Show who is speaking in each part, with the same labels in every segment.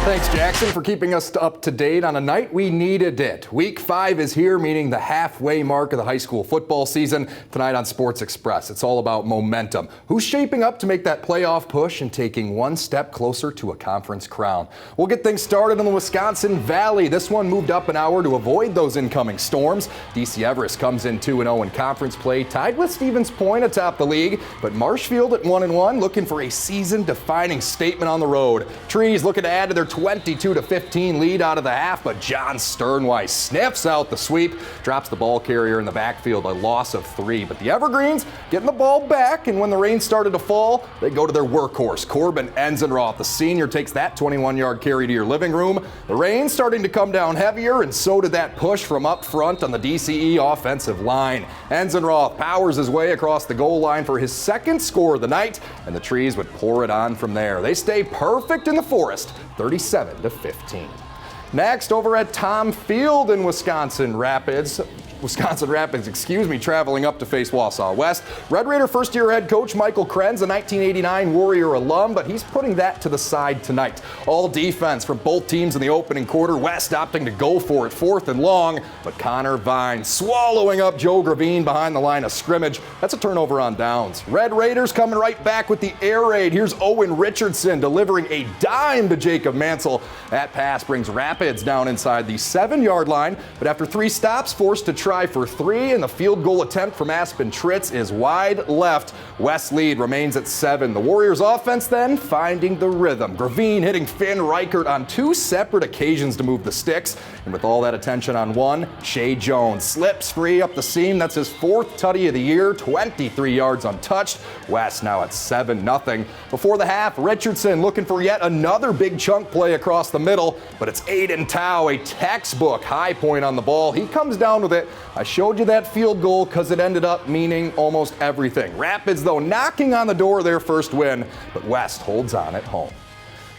Speaker 1: Thanks, Jackson, for keeping us up to date on a night we needed it. Week 5 is here, meaning the halfway mark of the high school football season. Tonight on Sports Express, it's all about momentum. Who's shaping up to make that playoff push and taking one step closer to a conference crown? We'll get things started in the Wisconsin Valley. This one moved up an hour to avoid those incoming storms. DC Everest comes in 2-0 in conference play, tied with Stevens Point atop the league. But Marshfield at 1-1, looking for a season-defining statement on the road. Trees looking to add to their 22-15 lead out of the half, but John Sternweiss sniffs out the sweep, drops the ball carrier in the backfield, a loss of 3. But the Evergreens getting the ball back, and when the rain started to fall, they go to their workhorse, Corbin Enzenroth. The senior takes that 21-yard carry to your living room. The rain starting to come down heavier, and so did that push from up front on the DCE offensive line. Enzenroth powers his way across the goal line for his second score of the night, and the Trees would pour it on from there. They stay perfect in the Forest, 37-15. Next, over at Tom Field in Wisconsin Rapids, traveling up to face Wausau West. Red Raider first-year head coach Michael Krenz, a 1989 Warrior alum, but he's putting that to the side tonight. All defense from both teams in the opening quarter. West opting to go for it, 4th and long, but Connor Vine swallowing up Joe Gravine behind the line of scrimmage. That's a turnover on downs. Red Raiders coming right back with the air raid. Here's Owen Richardson delivering a dime to Jacob Mansell. That pass brings Rapids down inside the 7-yard line, but after 3 stops, forced to try for 3, and the field goal attempt from Aspen Tritz is wide left. West lead remains at 7. The Warriors offense then finding the rhythm. Gravine hitting Finn Reichert on 2 separate occasions to move the sticks, and with all that attention on one, Shea Jones slips free up the seam. That's his 4th tutty of the year, 23 yards untouched. West now at 7-0. Before the half, Richardson looking for yet another big chunk play across the middle, but it's Aiden Tao, a textbook high point on the ball. He comes down with it. I showed you that field goal because it ended up meaning almost everything. Rapids, though, knocking on the door of their first win, but West holds on at home.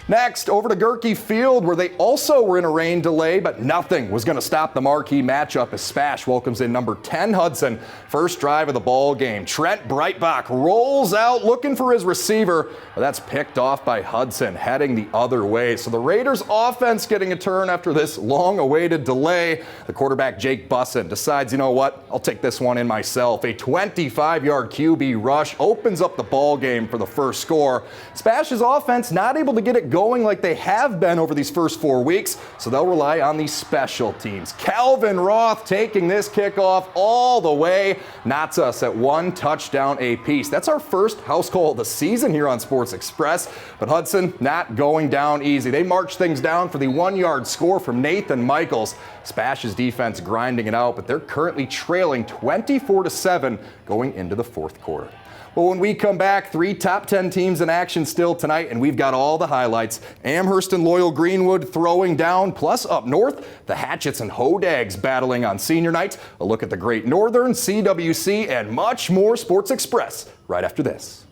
Speaker 1: Next, over to Gerke Field, where they also were in a rain delay, but nothing was going to stop the marquee matchup as Spash welcomes in number 10 Hudson. First drive of the ball game. Trent Breitbach rolls out looking for his receiver, but that's picked off by Hudson, heading the other way. So the Raiders offense getting a turn after this long-awaited delay. The quarterback Jake Bussin decides, you know what, I'll take this one in myself. A 25-yard QB rush opens up the ball game for the first score. Spash's offense not able to get it going like they have been over these first 4 weeks, so they'll rely on the special teams. Calvin Roth taking this kickoff all the way, knots us at 1 touchdown apiece. That's our first house call of the season here on Sports Express, but Hudson not going down easy. They march things down for the 1-yard score from Nathan Michaels. Spash's defense grinding it out, but they're currently trailing 24-7 going into the 4th quarter. Well, when we come back, 3 top 10 teams in action still tonight, and we've got all the highlights. Amherst and Loyal Greenwood throwing down, plus up north, the Hatchets and Hodags battling on senior night. A look at the Great Northern, CWC, and much more. Sports Express right after this.